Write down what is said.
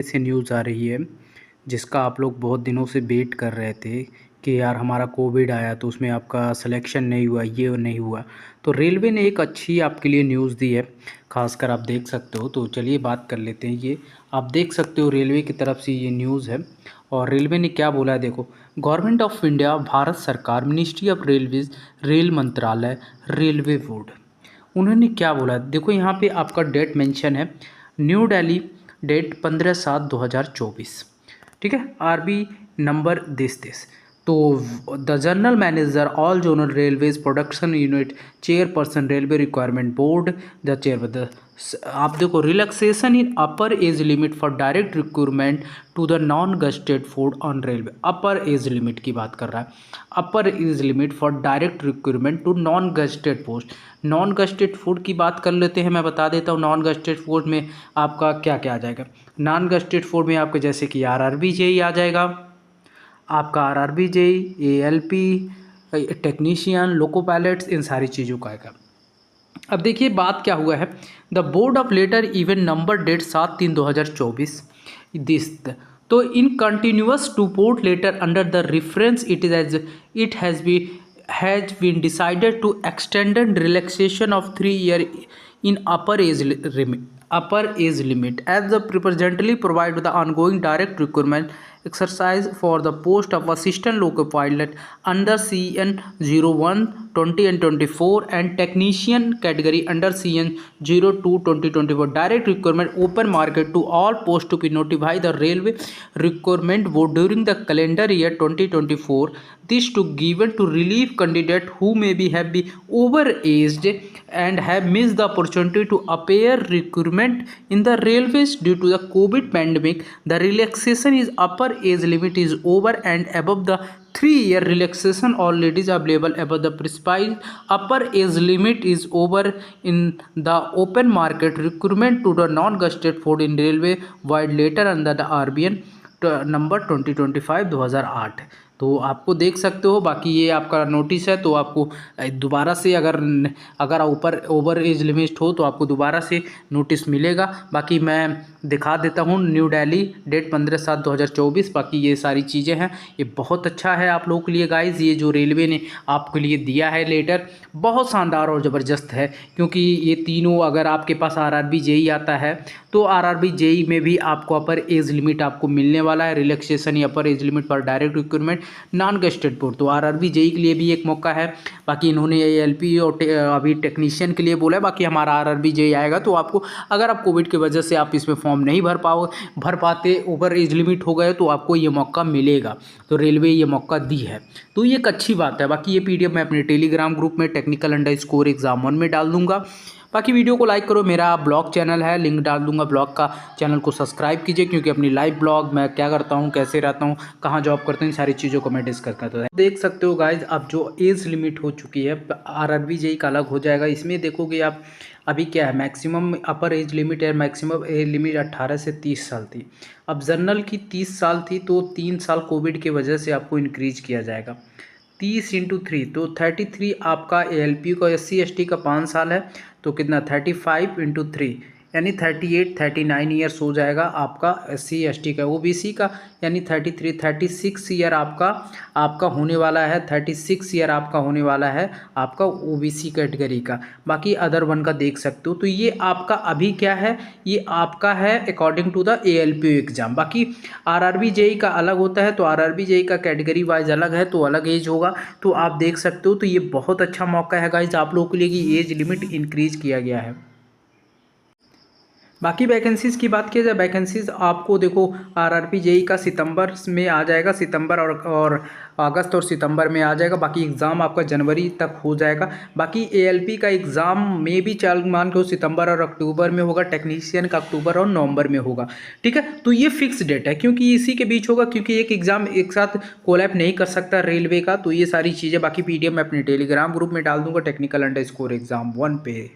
से न्यूज़ आ रही है जिसका आप लोग बहुत दिनों से वेट कर रहे थे कि यार हमारा कोविड आया तो उसमें आपका सिलेक्शन नहीं हुआ, ये नहीं हुआ। तो रेलवे ने एक अच्छी आपके लिए न्यूज़ दी है, खासकर आप देख सकते हो। तो चलिए बात कर लेते हैं। ये आप देख सकते हो रेलवे की तरफ से ये न्यूज़ है और रेलवे ने क्या बोला है देखो। गवर्नमेंट ऑफ इंडिया, भारत सरकार, मिनिस्ट्री ऑफ रेलवेज, रेल मंत्रालय, रेलवे बोर्ड, उन्होंने क्या बोला है देखो। यहाँ पे आपका डेट मेंशन है, न्यू दिल्ली, डेट 15/7/2024। ठीक है। RB number this. तो the general manager all zonal railways production unit, chairperson railway requirement board, the chair आप देखो, relaxation in upper age limit for direct recruitment to the non gazetted ford on railway. Upper age limit की बात कर रहा है, upper age limit for direct recruitment to non gazetted post. Non gazetted food की बात कर लेते हैं, मैं बता देता हूँ। नॉन गस्टेड फूड में आपका क्या क्या आ जाएगा। नॉन गस्टेड फूड में आपके जैसे कि आरआरबी जेई आ जाएगा, आपका RRB JE, ALP, technician, loco pilots, इन सारी चीज़ों का आएगा। अब देखिए बात क्या हुआ है। The board of letter event number date 7/3/2024 this. तो in continuous to port letter under the reference it has been decided to extended relaxation of 3 year in upper age limit as the presently provide the ongoing direct recruitment exercise for the post of assistant loco pilot under CN 01 20 and 24 and technician category under CN 02 2024 direct recruitment open market to all posts to be notified the railway recruitment board during the calendar year 2024. This to given to relieve candidate who may be have been overaged and have missed the opportunity to appear recruitment in the railways due to the COVID pandemic. The relaxation is upper age limit is over and above the 3 year relaxation already is available above the prescribed upper age limit is over in the open market recruitment to the non-gazetted food in railway wide later under the RBN number 2025/2008। तो आपको देख सकते हो। बाकी ये आपका notice है, तो आपको दोबारा से अगर ऊपर ओवर एज लिमिट हो तो आपको दोबारा से नोटिस मिलेगा। बाकी मैं दिखा देता हूँ, न्यू दिल्ली, डेट 15/7/2024। बाकी ये सारी चीज़ें हैं, ये बहुत अच्छा है आप लोगों के लिए गाइज। ये जो रेलवे ने आपके लिए दिया है लेटर, बहुत शानदार और ज़बरदस्त है, क्योंकि ये तीनों अगर आपके पास आरआरबी जेई आता है तो आरआरबी जेई में भी आपको अपर एज लिमिट आपको मिलने वाला है। रिलैक्सेशन या अपर एज लिमिट पर direct recruitment non gazetted post, तो आरआरबी जेई के लिए भी एक मौका है। बाकी इन्होंने एएलपी और अभी टेक्नीशियन के लिए बोला है। बाकी हमारा आरआरबी जेई आएगा तो आपको, अगर आप कोविड की वजह से आप इसमें फॉर्म नहीं भर पाते, ओवर एज लिमिट हो गए, तो आपको ये मौका मिलेगा। तो रेलवे ये मौका दी है, तो ये एक अच्छी बात है। बाकी ये पीडीएफ मैं अपने टेलीग्राम ग्रुप में technical_exam1 में डाल दूंगा। बाकी वीडियो को लाइक करो। मेरा ब्लॉग चैनल है, लिंक डाल दूंगा ब्लॉग का, चैनल को सब्सक्राइब कीजिए, क्योंकि अपनी लाइव ब्लॉग मैं क्या करता हूँ, कैसे रहता हूँ, कहाँ जॉब करता हूँ, सारी चीज़ों को मैं डिस्कस करता हूँ। देख सकते हो गाइज, अब जो एज लिमिट हो चुकी है आरआरबी जेई का अलग हो जाएगा। इसमें देखोगे आप, अभी क्या है, मैक्सिमम अपर एज लिमिट है, मैक्सिमम एज लिमिट 18 से 30 साल थी। अब जनरल की 30 साल थी, तो 3 साल कोविड की वजह से आपको इंक्रीज किया जाएगा। 30 × 3 तो 33 आपका एएलपी का, SC/ST का 5 साल है, तो कितना 35 × 3 यानी 38-39 ईयर्स हो जाएगा आपका SC/ST का। OBC का यानी 36 ईयर आपका होने वाला है, 36 ईयर आपका होने वाला है आपका OBC कैटेगरी का। बाकी अदर वन का देख सकते हो। तो ये आपका अभी क्या है, ये आपका है according to the ALPO exam. बाकी आरआरबी जेई का अलग होता है, तो आरआरबी जेई का कैटेगरी वाइज अलग है, तो अलग एज होगा। तो आप देख सकते हो। तो ये बहुत अच्छा मौका है गाइज आप लोगों के लिए कि एज लिमिट इंक्रीज किया गया है। बाकी वैकेंसीज़ की बात की जाए, वैकेंसीज़ आपको देखो आरआरबी जेई का सितंबर में आ जाएगा, सितंबर और अगस्त और सितंबर में आ जाएगा। बाकी एग्ज़ाम आपका जनवरी तक हो जाएगा। बाकी एएलपी का एग्ज़ाम में भी चल मान के सितंबर और अक्टूबर में होगा, टेक्नीशियन का अक्टूबर और नवंबर में होगा। ठीक है, तो ये फिक्स डेट है, क्योंकि इसी के बीच होगा, क्योंकि एक एग्ज़ाम एक साथ कोलैप नहीं कर सकता रेलवे का। तो ये सारी चीज़ें बाकी पीडीएफ मैं अपने टेलीग्राम ग्रुप में डाल दूंगा, technical_exam1 पे।